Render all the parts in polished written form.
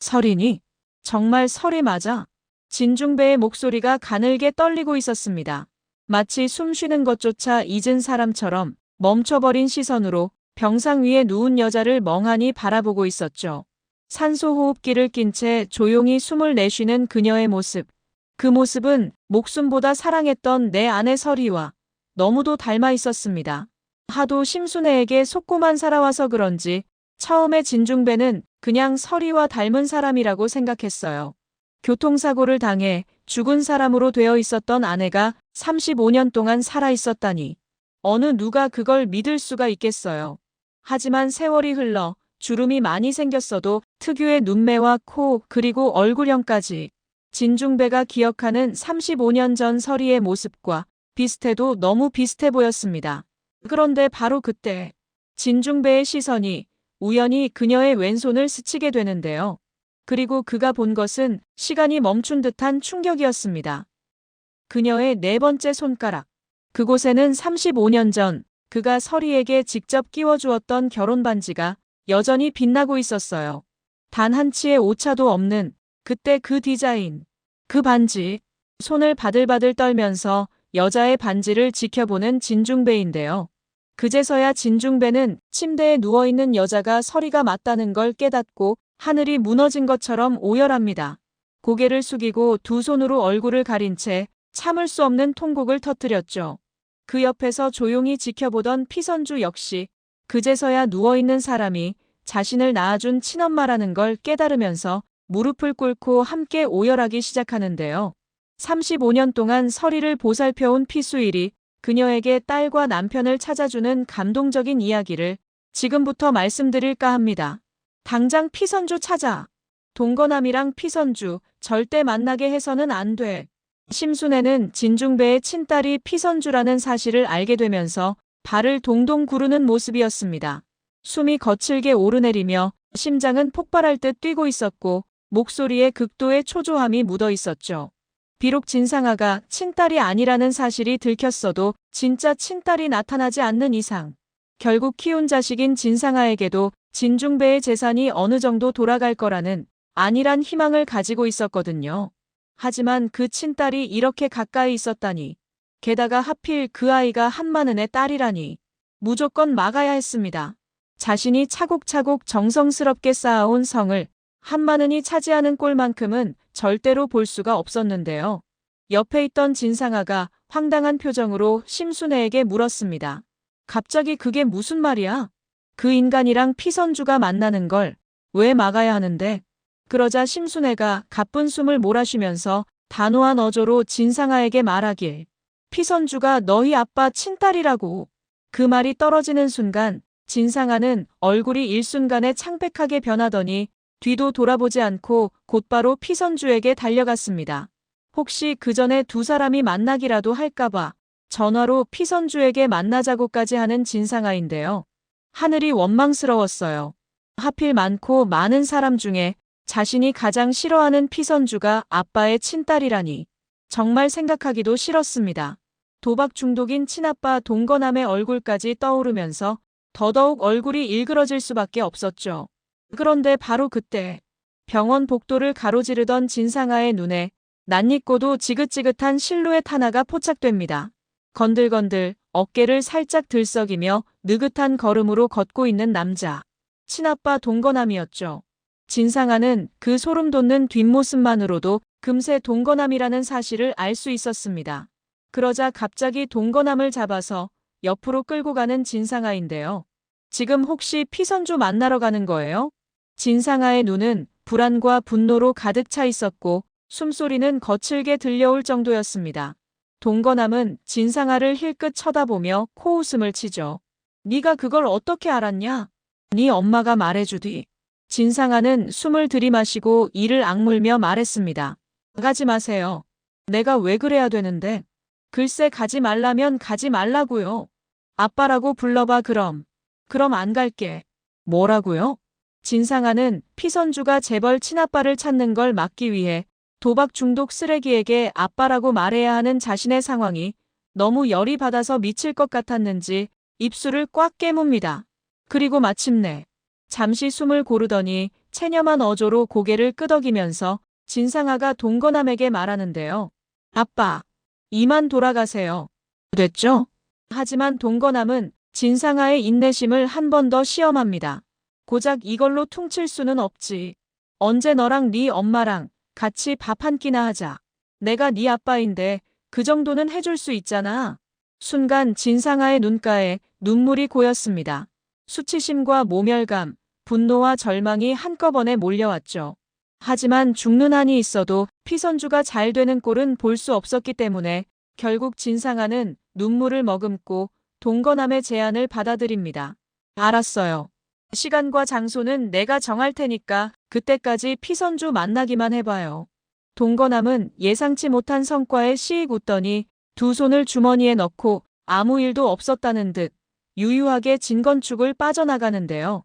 설이니? 정말 설이 맞아? 진중배의 목소리가 가늘게 떨리고 있었습니다. 마치 숨 쉬는 것조차 잊은 사람처럼 멈춰버린 시선으로 병상 위에 누운 여자를 멍하니 바라보고 있었죠. 산소호흡기를 낀 채 조용히 숨을 내쉬는 그녀의 모습. 그 모습은 목숨보다 사랑했던 내 아내 설이와 너무도 닮아 있었습니다. 하도 심순애에게 속고만 살아와서 그런지 처음에 진중배는 그냥 설이와 닮은 사람이라고 생각했어요. 교통사고를 당해 죽은 사람으로 되어 있었던 아내가 35년 동안 살아 있었다니. 어느 누가 그걸 믿을 수가 있겠어요. 하지만 세월이 흘러 주름이 많이 생겼어도 특유의 눈매와 코 그리고 얼굴형까지 진중배가 기억하는 35년 전 설이의 모습과 비슷해도 너무 비슷해 보였습니다. 그런데 바로 그때 진중배의 시선이 우연히 그녀의 왼손을 스치게 되는데요. 그리고 그가 본 것은 시간이 멈춘 듯한 충격이었습니다. 그녀의 네 번째 손가락. 그곳에는 35년 전 그가 설이에게 직접 끼워주었던 결혼 반지가 여전히 빛나고 있었어요. 단 한 치의 오차도 없는 그때 그 디자인, 그 반지. 손을 바들바들 떨면서 여자의 반지를 지켜보는 진중배인데요. 그제서야 진중배는 침대에 누워있는 여자가 설이가 맞다는 걸 깨닫고 하늘이 무너진 것처럼 오열합니다. 고개를 숙이고 두 손으로 얼굴을 가린 채 참을 수 없는 통곡을 터뜨렸죠. 그 옆에서 조용히 지켜보던 피선주 역시 그제서야 누워있는 사람이 자신을 낳아준 친엄마라는 걸 깨달으면서 무릎을 꿇고 함께 오열하기 시작하는데요. 35년 동안 설이를 보살펴온 피수일이 그녀에게 딸과 남편을 찾아주는 감동적인 이야기를 지금부터 말씀드릴까 합니다. 당장 피선주 찾아. 동거남이랑 피선주 절대 만나게 해서는 안 돼. 심순애는 진중배의 친딸이 피선주라는 사실을 알게 되면서 발을 동동 구르는 모습이었습니다. 숨이 거칠게 오르내리며 심장은 폭발할 듯 뛰고 있었고 목소리에 극도의 초조함이 묻어 있었죠. 비록 진상아가 친딸이 아니라는 사실이 들켰어도 진짜 친딸이 나타나지 않는 이상 결국 키운 자식인 진상아에게도 진중배의 재산이 어느 정도 돌아갈 거라는 안일한 희망을 가지고 있었거든요. 하지만 그 친딸이 이렇게 가까이 있었다니. 게다가 하필 그 아이가 한마는의 딸이라니. 무조건 막아야 했습니다. 자신이 차곡차곡 정성스럽게 쌓아온 성을 한마는이 차지하는 꼴만큼은 절대로 볼 수가 없었는데요. 옆에 있던 진상아가 황당한 표정으로 심순애에게 물었습니다. 갑자기 그게 무슨 말이야? 그 인간이랑 피선주가 만나는 걸 왜 막아야 하는데? 그러자 심순애가 가쁜 숨을 몰아쉬면서 단호한 어조로 진상아에게 말하길. 피선주가 너희 아빠 친딸이라고. 그 말이 떨어지는 순간 진상아는 얼굴이 일순간에 창백하게 변하더니 뒤도 돌아보지 않고 곧바로 피선주에게 달려갔습니다. 혹시 그 전에 두 사람이 만나기라도 할까봐 전화로 피선주에게 만나자고까지 하는 진상아인데요. 하늘이 원망스러웠어요. 하필 많고 많은 사람 중에 자신이 가장 싫어하는 피선주가 아빠의 친딸이라니. 정말 생각하기도 싫었습니다. 도박 중독인 친아빠 동거남의 얼굴까지 떠오르면서 더더욱 얼굴이 일그러질 수밖에 없었죠. 그런데 바로 그때 병원 복도를 가로지르던 진상아의 눈에 낯익고도 지긋지긋한 실루엣 하나가 포착됩니다. 건들건들 어깨를 살짝 들썩이며 느긋한 걸음으로 걷고 있는 남자. 친아빠 동거남이었죠. 진상아는 그 소름 돋는 뒷모습만으로도 금세 동거남이라는 사실을 알 수 있었습니다. 그러자 갑자기 동거남을 잡아서 옆으로 끌고 가는 진상아인데요. 지금 혹시 피선주 만나러 가는 거예요? 진상아의 눈은 불안과 분노로 가득 차 있었고 숨소리는 거칠게 들려올 정도였습니다. 동거남은 진상아를 힐끗 쳐다보며 코웃음을 치죠. 네가 그걸 어떻게 알았냐? 네 엄마가 말해주디. 진상아는 숨을 들이마시고 이를 악물며 말했습니다. 가지 마세요. 내가 왜 그래야 되는데? 글쎄 가지 말라면 가지 말라고요. 아빠라고 불러봐 그럼. 그럼 안 갈게. 뭐라고요? 진상아는 피선주가 재벌 친아빠를 찾는 걸 막기 위해 도박 중독 쓰레기에게 아빠라고 말해야 하는 자신의 상황이 너무 열이 받아서 미칠 것 같았는지 입술을 꽉 깨뭅니다. 그리고 마침내 잠시 숨을 고르더니 체념한 어조로 고개를 끄덕이면서 진상아가 동거남에게 말하는데요. 아빠, 이만 돌아가세요. 됐죠? 하지만 동거남은 진상아의 인내심을 한 번 더 시험합니다. 고작 이걸로 퉁칠 수는 없지. 언제 너랑 네 엄마랑 같이 밥 한 끼나 하자. 내가 네 아빠인데 그 정도는 해줄 수 있잖아. 순간 진상아의 눈가에 눈물이 고였습니다. 수치심과 모멸감, 분노와 절망이 한꺼번에 몰려왔죠. 하지만 죽는 한이 있어도 피선주가 잘 되는 꼴은 볼 수 없었기 때문에 결국 진상아는 눈물을 머금고 동거남의 제안을 받아들입니다. 알았어요. 시간과 장소는 내가 정할 테니까 그때까지 피선주 만나기만 해봐요. 동거남은 예상치 못한 성과에 씩 웃더니 두 손을 주머니에 넣고 아무 일도 없었다는 듯 유유하게 진건축을 빠져나가는데요.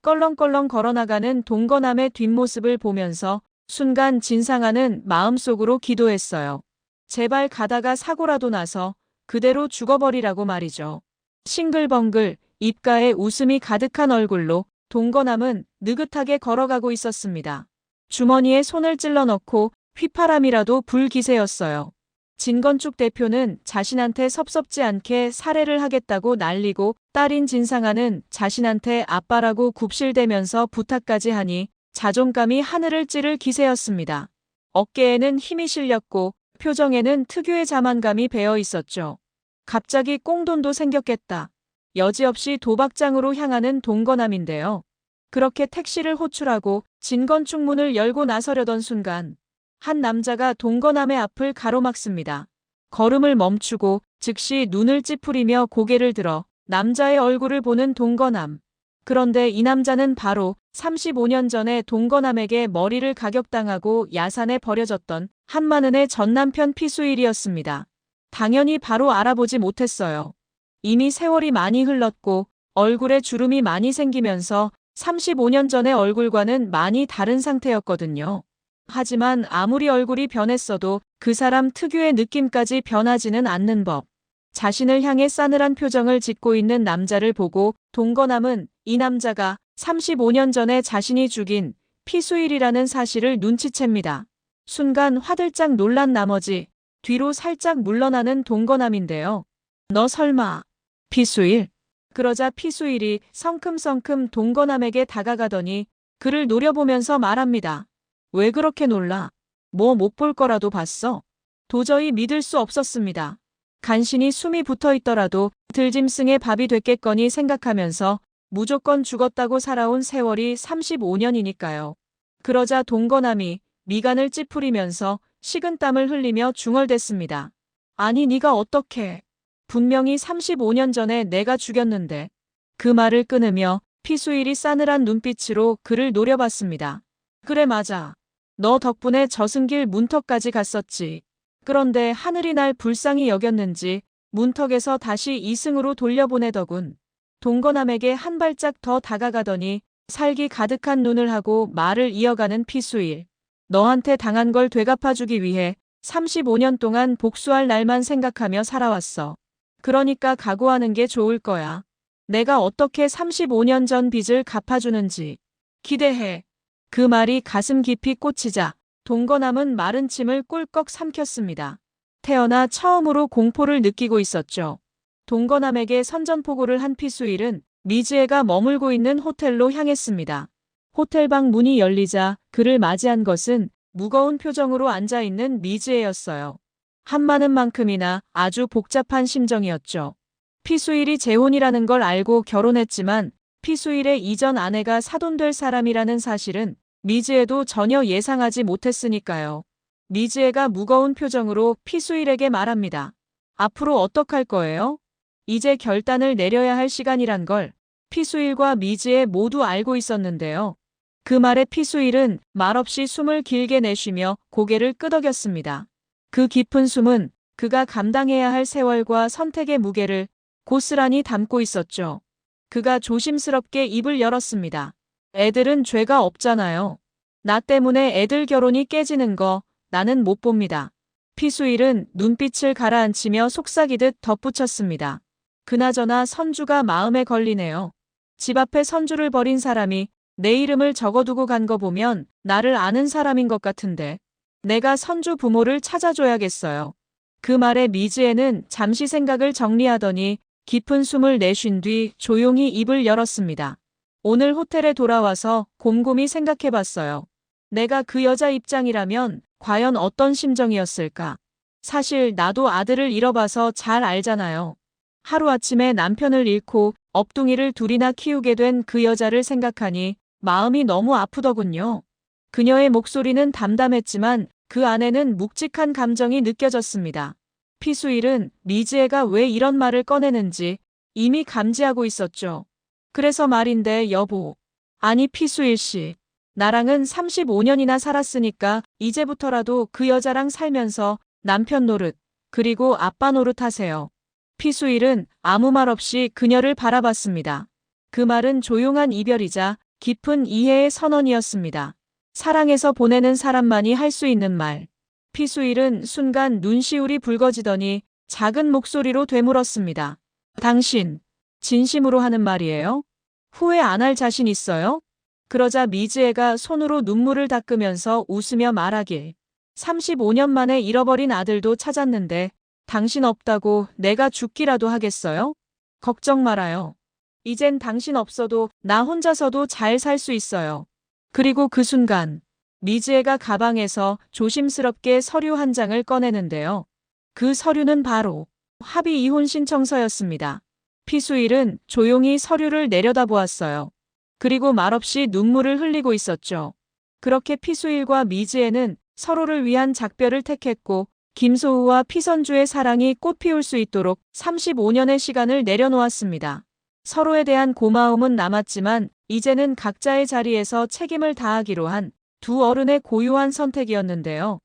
껄렁껄렁 걸어나가는 동거남의 뒷모습을 보면서 순간 진상아는 마음속으로 기도했어요. 제발 가다가 사고라도 나서 그대로 죽어버리라고 말이죠. 싱글벙글 입가에 웃음이 가득한 얼굴로 동거남은 느긋하게 걸어가고 있었습니다. 주머니에 손을 찔러 넣고 휘파람이라도 불 기세였어요. 진건축 대표는 자신한테 섭섭지 않게 살해를 하겠다고 난리고 딸인 진상아는 자신한테 아빠라고 굽실대면서 부탁까지 하니 자존감이 하늘을 찌를 기세였습니다. 어깨에는 힘이 실렸고 표정에는 특유의 자만감이 배어 있었죠. 갑자기 꽁돈도 생겼겠다. 여지없이 도박장으로 향하는 동거남인데요. 그렇게 택시를 호출하고 진건축 문을 열고 나서려던 순간 한 남자가 동거남의 앞을 가로막습니다. 걸음을 멈추고 즉시 눈을 찌푸리며 고개를 들어 남자의 얼굴을 보는 동거남. 그런데 이 남자는 바로 35년 전에 동거남에게 머리를 가격당하고 야산에 버려졌던 한마는의 전남편 피수일이었습니다. 당연히 바로 알아보지 못했어요. 이미 세월이 많이 흘렀고 얼굴에 주름이 많이 생기면서 35년 전의 얼굴과는 많이 다른 상태였거든요. 하지만 아무리 얼굴이 변했어도 그 사람 특유의 느낌까지 변하지는 않는 법. 자신을 향해 싸늘한 표정을 짓고 있는 남자를 보고 동거남은 이 남자가 35년 전에 자신이 죽인 피수일이라는 사실을 눈치챕니다. 순간 화들짝 놀란 나머지 뒤로 살짝 물러나는 동거남인데요. 너 설마 피수일? 그러자 피수일이 성큼성큼 동거남에게 다가가더니 그를 노려보면서 말합니다. 왜 그렇게 놀라? 뭐 못 볼 거라도 봤어? 도저히 믿을 수 없었습니다. 간신히 숨이 붙어 있더라도 들짐승의 밥이 됐겠거니 생각하면서 무조건 죽었다고 살아온 세월이 35년이니까요. 그러자 동거남이 미간을 찌푸리면서 식은땀을 흘리며 중얼댔습니다. 아니 네가 어떻게? 분명히 35년 전에 내가 죽였는데. 그 말을 끊으며 피수일이 싸늘한 눈빛으로 그를 노려봤습니다. 그래 맞아. 너 덕분에 저승길 문턱까지 갔었지. 그런데 하늘이 날 불쌍히 여겼는지 문턱에서 다시 이승으로 돌려보내더군. 동거남에게 한 발짝 더 다가가더니 살기 가득한 눈을 하고 말을 이어가는 피수일. 너한테 당한 걸 되갚아주기 위해 35년 동안 복수할 날만 생각하며 살아왔어. 그러니까 각오하는 게 좋을 거야. 내가 어떻게 35년 전 빚을 갚아주는지 기대해. 그 말이 가슴 깊이 꽂히자 동거남은 마른 침을 꿀꺽 삼켰습니다. 태어나 처음으로 공포를 느끼고 있었죠. 동거남에게 선전포고를 한 피수일은 미즈에가 머물고 있는 호텔로 향했습니다. 호텔방 문이 열리자 그를 맞이한 것은 무거운 표정으로 앉아있는 미즈에였어요. 한마는 만큼이나 아주 복잡한 심정이었죠. 피수일이 재혼이라는 걸 알고 결혼했지만 피수일의 이전 아내가 사돈될 사람이라는 사실은 미즈에도 전혀 예상하지 못했으니까요. 미즈에가 무거운 표정으로 피수일에게 말합니다. 앞으로 어떡할 거예요? 이제 결단을 내려야 할 시간이란 걸 피수일과 미즈에 모두 알고 있었는데요. 그 말에 피수일은 말없이 숨을 길게 내쉬며 고개를 끄덕였습니다. 그 깊은 숨은 그가 감당해야 할 세월과 선택의 무게를 고스란히 담고 있었죠. 그가 조심스럽게 입을 열었습니다. 애들은 죄가 없잖아요. 나 때문에 애들 결혼이 깨지는 거 나는 못 봅니다. 피수일은 눈빛을 가라앉히며 속삭이듯 덧붙였습니다. 그나저나 선주가 마음에 걸리네요. 집 앞에 선주를 버린 사람이 내 이름을 적어두고 간 거 보면 나를 아는 사람인 것 같은데 내가 선주 부모를 찾아줘야겠어요. 그 말에 미즈에는 잠시 생각을 정리하더니 깊은 숨을 내쉰 뒤 조용히 입을 열었습니다. 오늘 호텔에 돌아와서 곰곰이 생각해봤어요. 내가 그 여자 입장이라면 과연 어떤 심정이었을까? 사실 나도 아들을 잃어봐서 잘 알잖아요. 하루아침에 남편을 잃고 업둥이를 둘이나 키우게 된 그 여자를 생각하니 마음이 너무 아프더군요. 그녀의 목소리는 담담했지만 그 안에는 묵직한 감정이 느껴졌습니다. 피수일은 미즈애가 왜 이런 말을 꺼내는지 이미 감지하고 있었죠. 그래서 말인데 여보. 아니 피수일 씨. 나랑은 35년이나 살았으니까 이제부터라도 그 여자랑 살면서 남편 노릇, 그리고 아빠 노릇 하세요. 피수일은 아무 말 없이 그녀를 바라봤습니다. 그 말은 조용한 이별이자 깊은 이해의 선언이었습니다. 사랑해서 보내는 사람만이 할 수 있는 말. 피수일은 순간 눈시울이 붉어지더니 작은 목소리로 되물었습니다. 당신, 진심으로 하는 말이에요? 후회 안 할 자신 있어요? 그러자 미즈애가 손으로 눈물을 닦으면서 웃으며 말하길. 35년 만에 잃어버린 아들도 찾았는데 당신 없다고 내가 죽기라도 하겠어요? 걱정 말아요. 이젠 당신 없어도 나 혼자서도 잘 살 수 있어요. 그리고 그 순간 미즈애가 가방에서 조심스럽게 서류 한 장을 꺼내는데요. 그 서류는 바로 합의 이혼 신청서였습니다. 피수일은 조용히 서류를 내려다보았어요. 그리고 말없이 눈물을 흘리고 있었죠. 그렇게 피수일과 미즈애는 서로를 위한 작별을 택했고 김소우와 피선주의 사랑이 꽃피울 수 있도록 35년의 시간을 내려놓았습니다. 서로에 대한 고마움은 남았지만 이제는 각자의 자리에서 책임을 다하기로 한 두 어른의 고유한 선택이었는데요.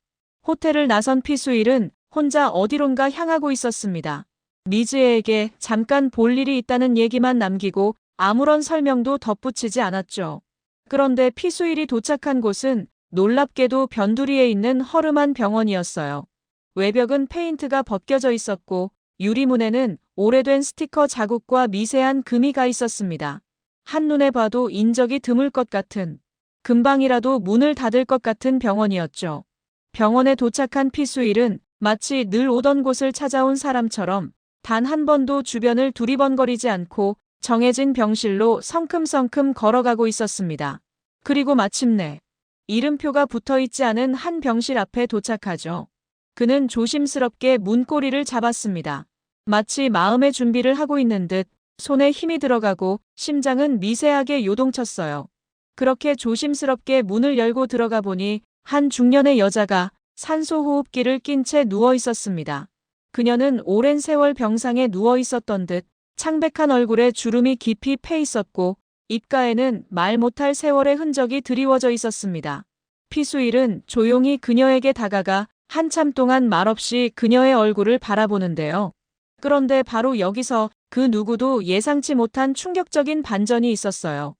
호텔을 나선 피수일은 혼자 어디론가 향하고 있었습니다. 미즈애에게 잠깐 볼 일이 있다는 얘기만 남기고 아무런 설명도 덧붙이지 않았죠. 그런데 피수일이 도착한 곳은 놀랍게도 변두리에 있는 허름한 병원이었어요. 외벽은 페인트가 벗겨져 있었고 유리문에는 오래된 스티커 자국과 미세한 금이 가 있었습니다. 한눈에 봐도 인적이 드물 것 같은, 금방이라도 문을 닫을 것 같은 병원이었죠. 병원에 도착한 피수일은 마치 늘 오던 곳을 찾아온 사람처럼 단 한 번도 주변을 두리번거리지 않고 정해진 병실로 성큼성큼 걸어가고 있었습니다. 그리고 마침내 이름표가 붙어있지 않은 한 병실 앞에 도착하죠. 그는 조심스럽게 문고리를 잡았습니다. 마치 마음의 준비를 하고 있는 듯 손에 힘이 들어가고 심장은 미세하게 요동쳤어요. 그렇게 조심스럽게 문을 열고 들어가 보니 한 중년의 여자가 산소호흡기를 낀 채 누워 있었습니다. 그녀는 오랜 세월 병상에 누워 있었던 듯 창백한 얼굴에 주름이 깊이 패 있었고 입가에는 말 못할 세월의 흔적이 드리워져 있었습니다. 피수일은 조용히 그녀에게 다가가 한참 동안 말없이 그녀의 얼굴을 바라보는데요. 그런데 바로 여기서 그 누구도 예상치 못한 충격적인 반전이 있었어요.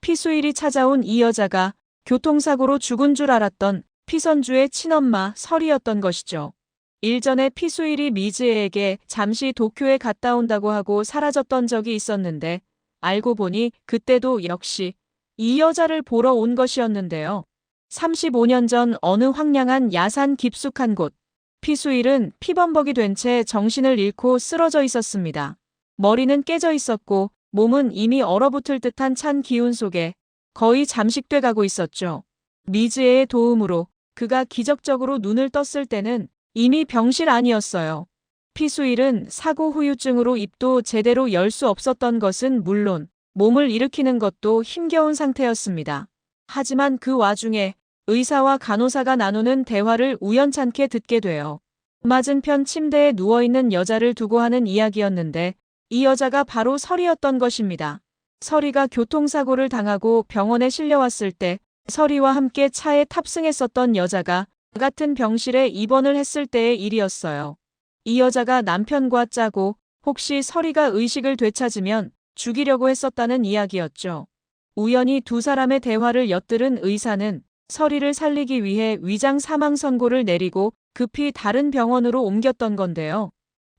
피수일이 찾아온 이 여자가 교통사고로 죽은 줄 알았던 피선주의 친엄마 설이었던 것이죠. 일전에 피수일이 미즈애에게 잠시 도쿄에 갔다 온다고 하고 사라졌던 적이 있었는데 알고 보니 그때도 역시 이 여자를 보러 온 것이었는데요. 35년 전 어느 황량한 야산 깊숙한 곳. 피수일은 피범벅이 된 채 정신을 잃고 쓰러져 있었습니다. 머리는 깨져 있었고 몸은 이미 얼어붙을 듯한 찬 기운 속에 거의 잠식돼 가고 있었죠. 미즈애의 도움으로 그가 기적적으로 눈을 떴을 때는 이미 병실 안이었어요. 피수일은 사고 후유증으로 입도 제대로 열 수 없었던 것은 물론 몸을 일으키는 것도 힘겨운 상태였습니다. 하지만 그 와중에 의사와 간호사가 나누는 대화를 우연찮게 듣게 돼요. 맞은편 침대에 누워있는 여자를 두고 하는 이야기였는데 이 여자가 바로 설이었던 것입니다. 설이가 교통사고를 당하고 병원에 실려왔을 때 설이와 함께 차에 탑승했었던 여자가 같은 병실에 입원을 했을 때의 일이었어요. 이 여자가 남편과 짜고 혹시 설이가 의식을 되찾으면 죽이려고 했었다는 이야기였죠. 우연히 두 사람의 대화를 엿들은 의사는 설이를 살리기 위해 위장 사망 선고를 내리고 급히 다른 병원으로 옮겼던 건데요.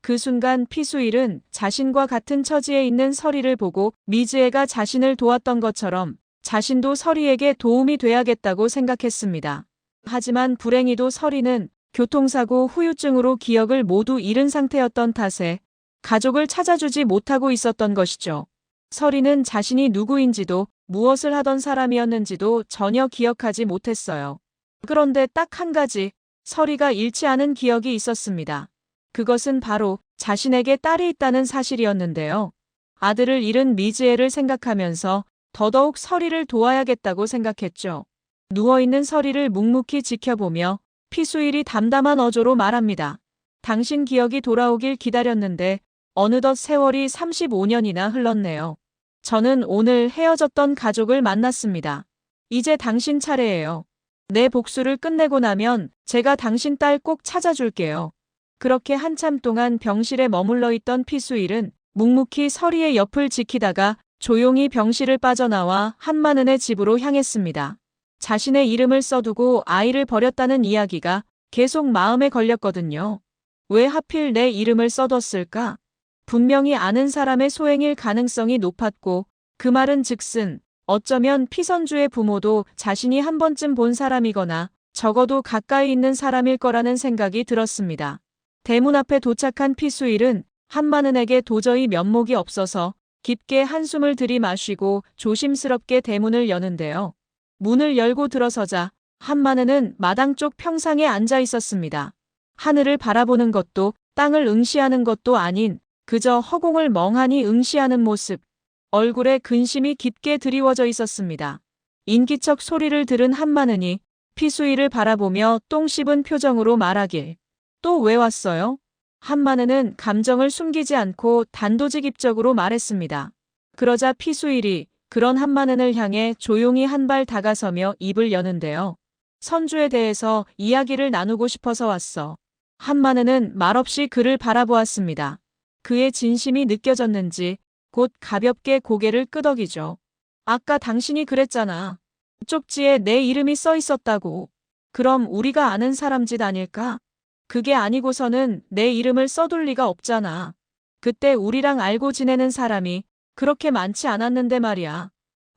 그 순간 피수일은 자신과 같은 처지에 있는 설이를 보고 미즈애가 자신을 도왔던 것처럼 자신도 서리에게 도움이 돼야겠다고 생각했습니다. 하지만 불행히도 서리는 교통사고 후유증으로 기억을 모두 잃은 상태였던 탓에 가족을 찾아주지 못하고 있었던 것이죠. 서리는 자신이 누구인지도 무엇을 하던 사람이었는지도 전혀 기억하지 못했어요. 그런데 딱 한 가지 서리가 잃지 않은 기억이 있었습니다. 그것은 바로 자신에게 딸이 있다는 사실이었는데요. 아들을 잃은 미즈에를 생각하면서 더더욱 서리를 도와야겠다고 생각했죠. 누워있는 서리를 묵묵히 지켜보며 피수일이 담담한 어조로 말합니다. 당신 기억이 돌아오길 기다렸는데 어느덧 세월이 35년이나 흘렀네요. 저는 오늘 헤어졌던 가족을 만났습니다. 이제 당신 차례예요. 내 복수를 끝내고 나면 제가 당신 딸 꼭 찾아줄게요. 그렇게 한참 동안 병실에 머물러 있던 피수일은 묵묵히 서리의 옆을 지키다가 조용히 병실을 빠져나와 한마는의 집으로 향했습니다. 자신의 이름을 써두고 아이를 버렸다는 이야기가 계속 마음에 걸렸거든요. 왜 하필 내 이름을 써뒀을까? 분명히 아는 사람의 소행일 가능성이 높았고 그 말은 즉슨 어쩌면 피선주의 부모도 자신이 한 번쯤 본 사람이거나 적어도 가까이 있는 사람일 거라는 생각이 들었습니다. 대문 앞에 도착한 피수일은 한마는에게 도저히 면목이 없어서 깊게 한숨을 들이마시고 조심스럽게 대문을 여는데요. 문을 열고 들어서자 한마는은 마당 쪽 평상에 앉아 있었습니다. 하늘을 바라보는 것도 땅을 응시하는 것도 아닌 그저 허공을 멍하니 응시하는 모습. 얼굴에 근심이 깊게 드리워져 있었습니다. 인기척 소리를 들은 한마는이 피수일을 바라보며 똥 씹은 표정으로 말하길. 또 왜 왔어요? 한마는은 감정을 숨기지 않고 단도직입적으로 말했습니다. 그러자 피수일이 그런 한마는을 향해 조용히 한 발 다가서며 입을 여는데요. 선주에 대해서 이야기를 나누고 싶어서 왔어. 한마는은 말없이 그를 바라보았습니다. 그의 진심이 느껴졌는지 곧 가볍게 고개를 끄덕이죠. 아까 당신이 그랬잖아. 쪽지에 내 이름이 써 있었다고. 그럼 우리가 아는 사람 짓 아닐까? 그게 아니고서는 내 이름을 써둘 리가 없잖아. 그때 우리랑 알고 지내는 사람이 그렇게 많지 않았는데 말이야.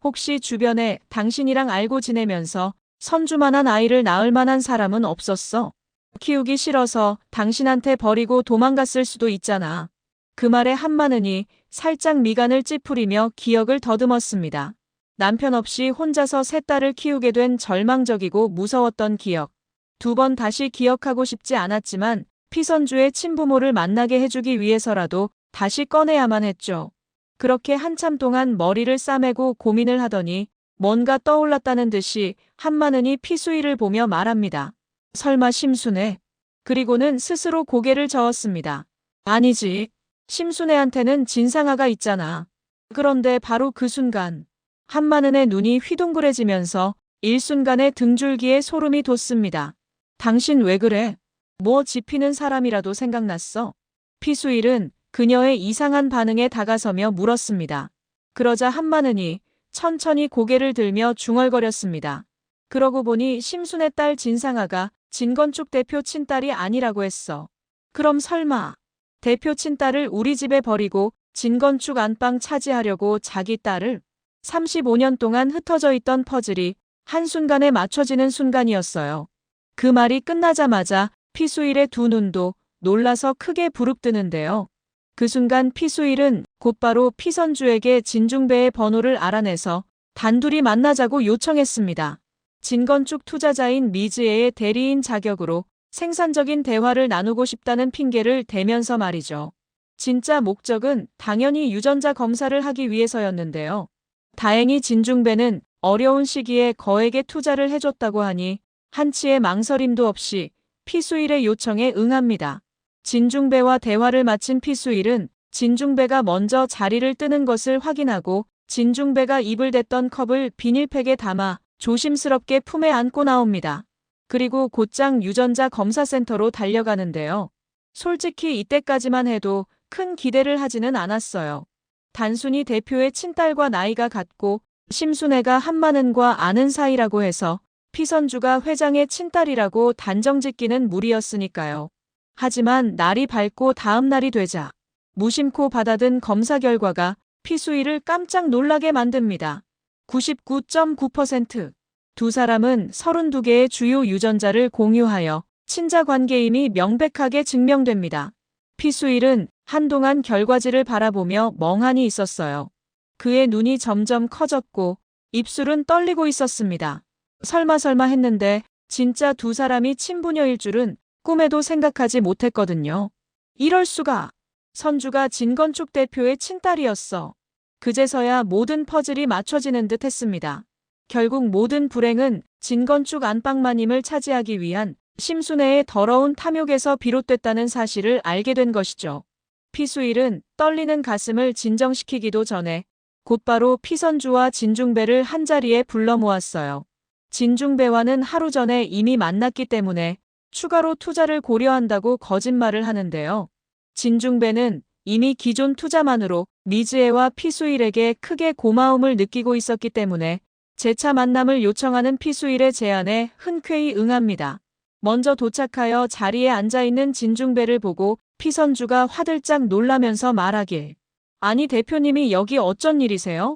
혹시 주변에 당신이랑 알고 지내면서 선주만한 아이를 낳을 만한 사람은 없었어? 키우기 싫어서 당신한테 버리고 도망갔을 수도 있잖아. 그 말에 한마는이 살짝 미간을 찌푸리며 기억을 더듬었습니다. 남편 없이 혼자서 세 딸을 키우게 된 절망적이고 무서웠던 기억. 2번 다시 기억하고 싶지 않았지만 피선주의 친부모를 만나게 해주기 위해서라도 다시 꺼내야만 했죠. 그렇게 한참 동안 머리를 싸매고 고민을 하더니 뭔가 떠올랐다는 듯이 한마는이 피수일을 보며 말합니다. 설마 심순애? 그리고는 스스로 고개를 저었습니다. 아니지. 심순애한테는 진상아가 있잖아. 그런데 바로 그 순간 한마는의 눈이 휘둥그레지면서 일순간에 등줄기에 소름이 돋습니다. 당신 왜 그래? 뭐 지피는 사람이라도 생각났어? 피수일은 그녀의 이상한 반응에 다가서며 물었습니다. 그러자 한마는이 천천히 고개를 들며 중얼거렸습니다. 그러고 보니 심순의 딸 진상아가 진건축 대표 친딸이 아니라고 했어. 그럼 설마 대표 친딸을 우리 집에 버리고 진건축 안방 차지하려고 자기 딸을? 35년 동안 흩어져 있던 퍼즐이 한순간에 맞춰지는 순간이었어요. 그 말이 끝나자마자 피수일의 두 눈도 놀라서 크게 부릅뜨는데요. 그 순간 피수일은 곧바로 피선주에게 진중배의 번호를 알아내서 단둘이 만나자고 요청했습니다. 진건축 투자자인 미즈에의 대리인 자격으로 생산적인 대화를 나누고 싶다는 핑계를 대면서 말이죠. 진짜 목적은 당연히 유전자 검사를 하기 위해서였는데요. 다행히 진중배는 어려운 시기에 거액의 투자를 해줬다고 하니 한치의 망설임도 없이 피수일의 요청에 응합니다. 진중배와 대화를 마친 피수일은 진중배가 먼저 자리를 뜨는 것을 확인하고 진중배가 입을 댔던 컵을 비닐팩에 담아 조심스럽게 품에 안고 나옵니다. 그리고 곧장 유전자 검사센터로 달려가는데요. 솔직히 이때까지만 해도 큰 기대를 하지는 않았어요. 단순히 대표의 친딸과 나이가 같고 심순애가 한마는과 아는 사이라고 해서 피선주가 회장의 친딸이라고 단정짓기는 무리였으니까요. 하지만 날이 밝고 다음 날이 되자 무심코 받아든 검사 결과가 피수일을 깜짝 놀라게 만듭니다. 99.9%. 두 사람은 32개의 주요 유전자를 공유하여 친자 관계임이 명백하게 증명됩니다. 피수일은 한동안 결과지를 바라보며 멍하니 있었어요. 그의 눈이 점점 커졌고 입술은 떨리고 있었습니다. 설마 했는데 진짜 두 사람이 친부녀일 줄은 꿈에도 생각하지 못했거든요. 이럴 수가. 선주가 진건축 대표의 친딸이었어. 그제서야 모든 퍼즐이 맞춰지는 듯 했습니다. 결국 모든 불행은 진건축 안방마님을 차지하기 위한 심순애의 더러운 탐욕에서 비롯됐다는 사실을 알게 된 것이죠. 피수일은 떨리는 가슴을 진정시키기도 전에 곧바로 피선주와 진중배를 한자리에 불러 모았어요. 진중배와는 하루 전에 이미 만났기 때문에 추가로 투자를 고려한다고 거짓말을 하는데요. 진중배는 이미 기존 투자만으로 미즈에와 피수일에게 크게 고마움을 느끼고 있었기 때문에 재차 만남을 요청하는 피수일의 제안에 흔쾌히 응합니다. 먼저 도착하여 자리에 앉아있는 진중배를 보고 피선주가 화들짝 놀라면서 말하길. 아니 대표님이 여기 어쩐 일이세요?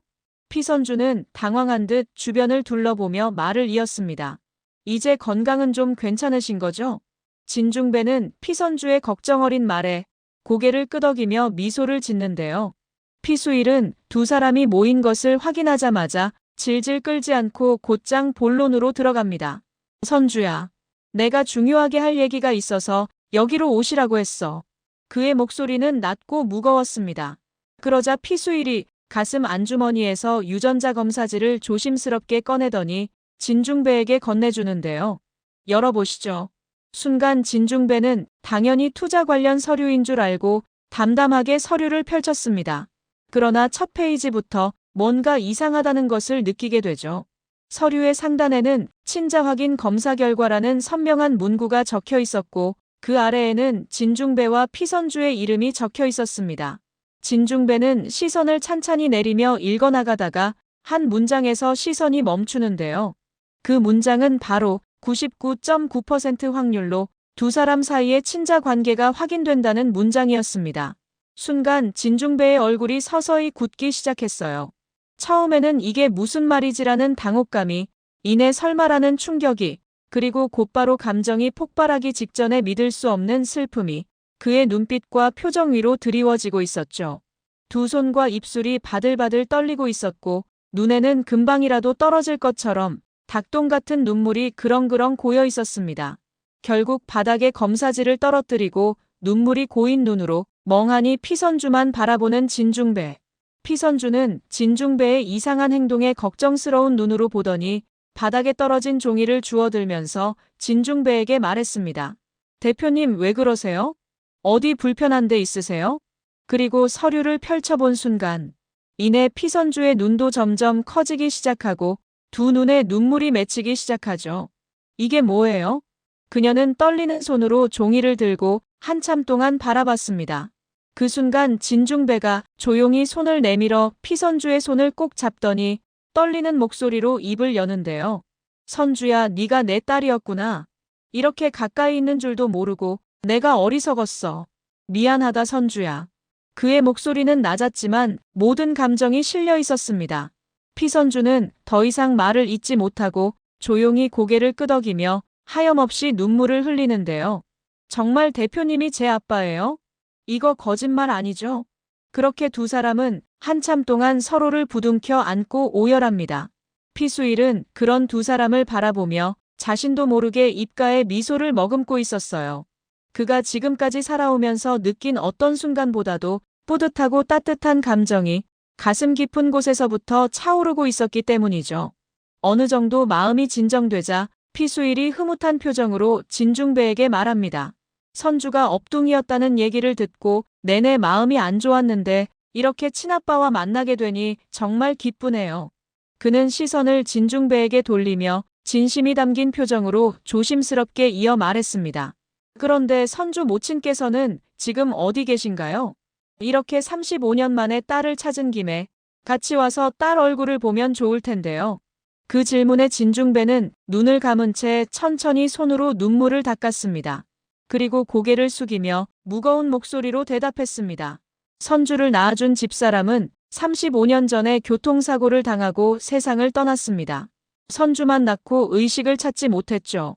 피선주는 당황한 듯 주변을 둘러보며 말을 이었습니다. 이제 건강은 좀 괜찮으신 거죠? 진중배는 피선주의 걱정 어린 말에 고개를 끄덕이며 미소를 짓는데요. 피수일은 두 사람이 모인 것을 확인하자마자 질질 끌지 않고 곧장 본론으로 들어갑니다. 선주야, 내가 중요하게 할 얘기가 있어서 여기로 오시라고 했어. 그의 목소리는 낮고 무거웠습니다. 그러자 피수일이 가슴 안주머니에서 유전자 검사지를 조심스럽게 꺼내더니 진중배에게 건네주는데요. 열어보시죠. 순간 진중배는 당연히 투자 관련 서류인 줄 알고 담담하게 서류를 펼쳤습니다. 그러나 첫 페이지부터 뭔가 이상하다는 것을 느끼게 되죠. 서류의 상단에는 친자 확인 검사 결과라는 선명한 문구가 적혀 있었고 그 아래에는 진중배와 피선주의 이름이 적혀 있었습니다. 진중배는 시선을 찬찬히 내리며 읽어나가다가 한 문장에서 시선이 멈추는데요. 그 문장은 바로 99.9% 확률로 두 사람 사이의 친자 관계가 확인된다는 문장이었습니다. 순간 진중배의 얼굴이 서서히 굳기 시작했어요. 처음에는 이게 무슨 말이지라는 당혹감이, 이내 설마라는 충격이, 그리고 곧바로 감정이 폭발하기 직전에 믿을 수 없는 슬픔이 그의 눈빛과 표정 위로 드리워지고 있었죠. 두 손과 입술이 바들바들 떨리고 있었고 눈에는 금방이라도 떨어질 것처럼 닭똥 같은 눈물이 그렁그렁 고여 있었습니다. 결국 바닥에 검사지를 떨어뜨리고 눈물이 고인 눈으로 멍하니 피선주만 바라보는 진중배. 피선주는 진중배의 이상한 행동에 걱정스러운 눈으로 보더니 바닥에 떨어진 종이를 주워들면서 진중배에게 말했습니다. 대표님 왜 그러세요? 어디 불편한 데 있으세요? 그리고 서류를 펼쳐본 순간 이내 피선주의 눈도 점점 커지기 시작하고 두 눈에 눈물이 맺히기 시작하죠. 이게 뭐예요? 그녀는 떨리는 손으로 종이를 들고 한참 동안 바라봤습니다. 그 순간 진중배가 조용히 손을 내밀어 피선주의 손을 꼭 잡더니 떨리는 목소리로 입을 여는데요. 선주야, 네가 내 딸이었구나. 이렇게 가까이 있는 줄도 모르고 내가 어리석었어. 미안하다 선주야. 그의 목소리는 낮았지만 모든 감정이 실려 있었습니다. 피선주는 더 이상 말을 잇지 못하고 조용히 고개를 끄덕이며 하염없이 눈물을 흘리는데요. 정말 대표님이 제 아빠예요? 이거 거짓말 아니죠? 그렇게 두 사람은 한참 동안 서로를 부둥켜 안고 오열합니다. 피수일은 그런 두 사람을 바라보며 자신도 모르게 입가에 미소를 머금고 있었어요. 그가 지금까지 살아오면서 느낀 어떤 순간보다도 뿌듯하고 따뜻한 감정이 가슴 깊은 곳에서부터 차오르고 있었기 때문이죠. 어느 정도 마음이 진정되자 피수일이 흐뭇한 표정으로 진중배에게 말합니다. 선주가 업둥이었다는 얘기를 듣고 내내 마음이 안 좋았는데 이렇게 친아빠와 만나게 되니 정말 기쁘네요. 그는 시선을 진중배에게 돌리며 진심이 담긴 표정으로 조심스럽게 이어 말했습니다. 그런데 선주 모친께서는 지금 어디 계신가요? 이렇게 35년 만에 딸을 찾은 김에 같이 와서 딸 얼굴을 보면 좋을 텐데요. 그 질문에 진중배는 눈을 감은 채 천천히 손으로 눈물을 닦았습니다. 그리고 고개를 숙이며 무거운 목소리로 대답했습니다. 선주를 낳아준 집사람은 35년 전에 교통사고를 당하고 세상을 떠났습니다. 선주만 낳고 의식을 찾지 못했죠.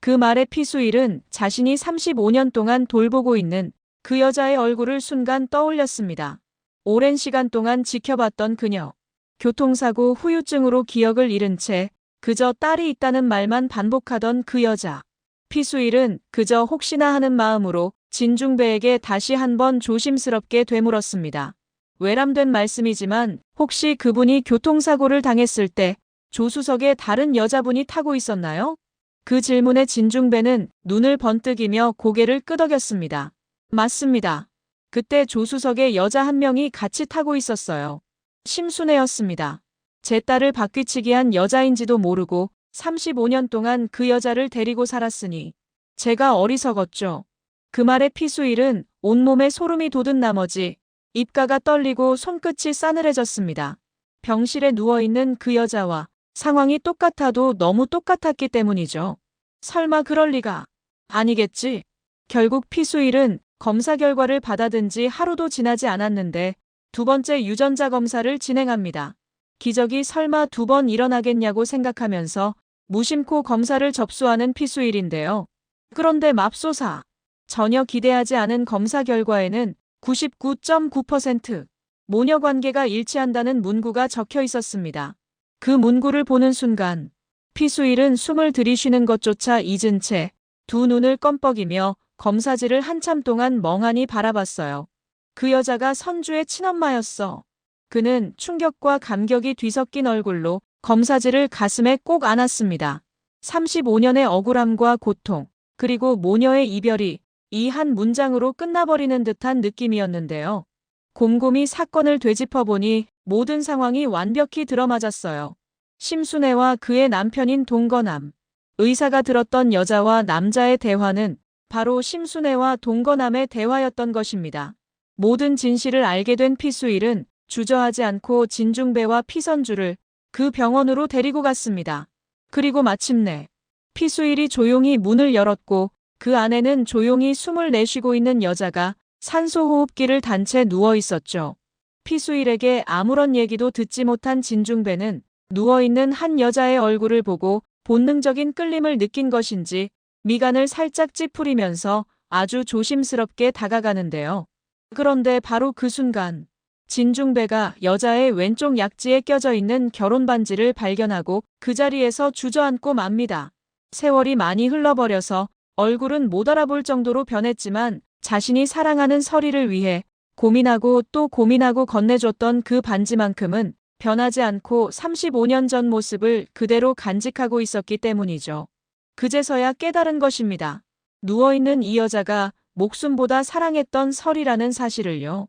그 말에 피수일은 자신이 35년 동안 돌보고 있는 그 여자의 얼굴을 순간 떠올렸습니다. 오랜 시간 동안 지켜봤던 그녀. 교통사고 후유증으로 기억을 잃은 채 그저 딸이 있다는 말만 반복하던 그 여자. 피수일은 그저 혹시나 하는 마음으로 진중배에게 다시 한번 조심스럽게 되물었습니다. 외람된 말씀이지만 혹시 그분이 교통사고를 당했을 때 조수석에 다른 여자분이 타고 있었나요? 그 질문에 진중배는 눈을 번뜩이며 고개를 끄덕였습니다. 맞습니다. 그때 조수석에 여자 한 명이 같이 타고 있었어요. 심순애였습니다. 제 딸을 바퀴치기 한 여자인지도 모르고 35년 동안 그 여자를 데리고 살았으니 제가 어리석었죠. 그 말에 피수일은 온몸에 소름이 돋은 나머지 입가가 떨리고 손끝이 싸늘해졌습니다. 병실에 누워있는 그 여자와 상황이 똑같아도 너무 똑같았기 때문이죠. 설마 그럴 리가. 아니겠지. 결국 피수일은 검사 결과를 받아든 지 하루도 지나지 않았는데 두 번째 유전자 검사를 진행합니다. 기적이 설마 두 번 일어나겠냐고 생각하면서 무심코 검사를 접수하는 피수일인데요. 그런데 맙소사. 전혀 기대하지 않은 검사 결과에는 99.9% 모녀 관계가 일치한다는 문구가 적혀 있었습니다. 그 문구를 보는 순간 피수일은 숨을 들이쉬는 것조차 잊은 채 두 눈을 껌뻑이며 검사지를 한참 동안 멍하니 바라봤어요. 그 여자가 선주의 친엄마였어. 그는 충격과 감격이 뒤섞인 얼굴로 검사지를 가슴에 꼭 안았습니다. 35년의 억울함과 고통, 그리고 모녀의 이별이 이 한 문장으로 끝나버리는 듯한 느낌이었는데요. 곰곰이 사건을 되짚어보니 모든 상황이 완벽히 들어맞았어요. 심순애와 그의 남편인 동거남. 의사가 들었던 여자와 남자의 대화는 바로 심순애와 동거남의 대화였던 것입니다. 모든 진실을 알게 된 피수일은 주저하지 않고 진중배와 피선주를 그 병원으로 데리고 갔습니다. 그리고 마침내 피수일이 조용히 문을 열었고 그 안에는 조용히 숨을 내쉬고 있는 여자가 산소호흡기를 단 채 누워 있었죠. 피수일에게 아무런 얘기도 듣지 못한 진중배는 누워있는 한 여자의 얼굴을 보고 본능적인 끌림을 느낀 것인지 미간을 살짝 찌푸리면서 아주 조심스럽게 다가가는데요. 그런데 바로 그 순간 진중배가 여자의 왼쪽 약지에 껴져 있는 결혼 반지를 발견하고 그 자리에서 주저앉고 맙니다. 세월이 많이 흘러버려서 얼굴은 못 알아볼 정도로 변했지만 자신이 사랑하는 설이를 위해 고민하고 또 고민하고 건네줬던 그 반지만큼은 변하지 않고 35년 전 모습을 그대로 간직하고 있었기 때문이죠. 그제서야 깨달은 것입니다. 누워있는 이 여자가 목숨보다 사랑했던 설이라는 사실을요.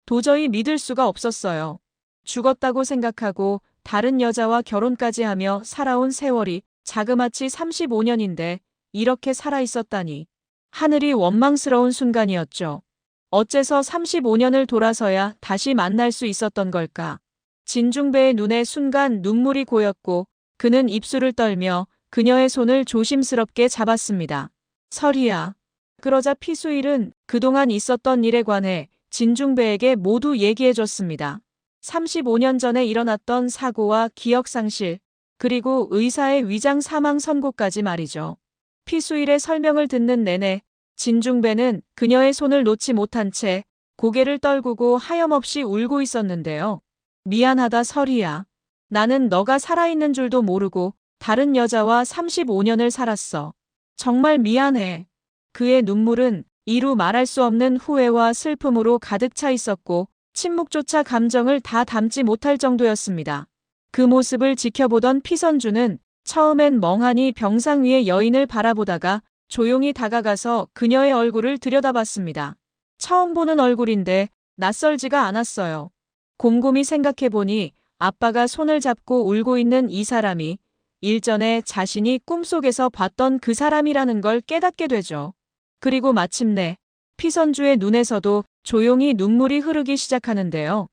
도저히 믿을 수가 없었어요. 죽었다고 생각하고 다른 여자와 결혼까지 하며 살아온 세월이 자그마치 35년인데 이렇게 살아있었다니. 하늘이 원망스러운 순간이었죠. 어째서 35년을 돌아서야 다시 만날 수 있었던 걸까? 진중배의 눈에 순간 눈물이 고였고 그는 입술을 떨며 그녀의 손을 조심스럽게 잡았습니다. 설이야. 그러자 피수일은 그동안 있었던 일에 관해 진중배에게 모두 얘기해줬습니다. 35년 전에 일어났던 사고와 기억상실, 그리고 의사의 위장 사망 선고까지 말이죠. 피수일의 설명을 듣는 내내 진중배는 그녀의 손을 놓지 못한 채 고개를 떨구고 하염없이 울고 있었는데요. 미안하다 설이야. 나는 너가 살아있는 줄도 모르고 다른 여자와 35년을 살았어. 정말 미안해. 그의 눈물은 이루 말할 수 없는 후회와 슬픔으로 가득 차 있었고 침묵조차 감정을 다 담지 못할 정도였습니다. 그 모습을 지켜보던 피선주는 처음엔 멍하니 병상 위의 여인을 바라보다가 조용히 다가가서 그녀의 얼굴을 들여다봤습니다. 처음 보는 얼굴인데 낯설지가 않았어요. 곰곰이 생각해보니 아빠가 손을 잡고 울고 있는 이 사람이 일전에 자신이 꿈속에서 봤던 그 사람이라는 걸 깨닫게 되죠. 그리고 마침내 피선주의 눈에서도 조용히 눈물이 흐르기 시작하는데요.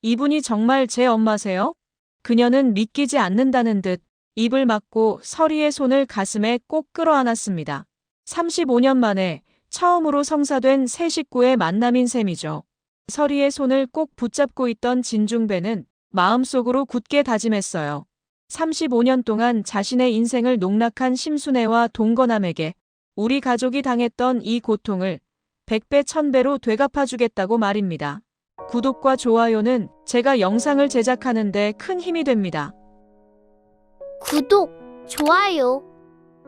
이분이 정말 제 엄마세요? 그녀는 믿기지 않는다는 듯 입을 막고 설이의 손을 가슴에 꼭 끌어안았습니다. 35년 만에 처음으로 성사된 새 식구의 만남인 셈이죠. 서리의 손을 꼭 붙잡고 있던 진중배는 마음속으로 굳게 다짐했어요. 35년 동안 자신의 인생을 농락한 심순애와 동거남에게 우리 가족이 당했던 이 고통을 100배, 1000배로 되갚아주겠다고 말입니다. 구독과 좋아요는 제가 영상을 제작하는 데 큰 힘이 됩니다. 구독, 좋아요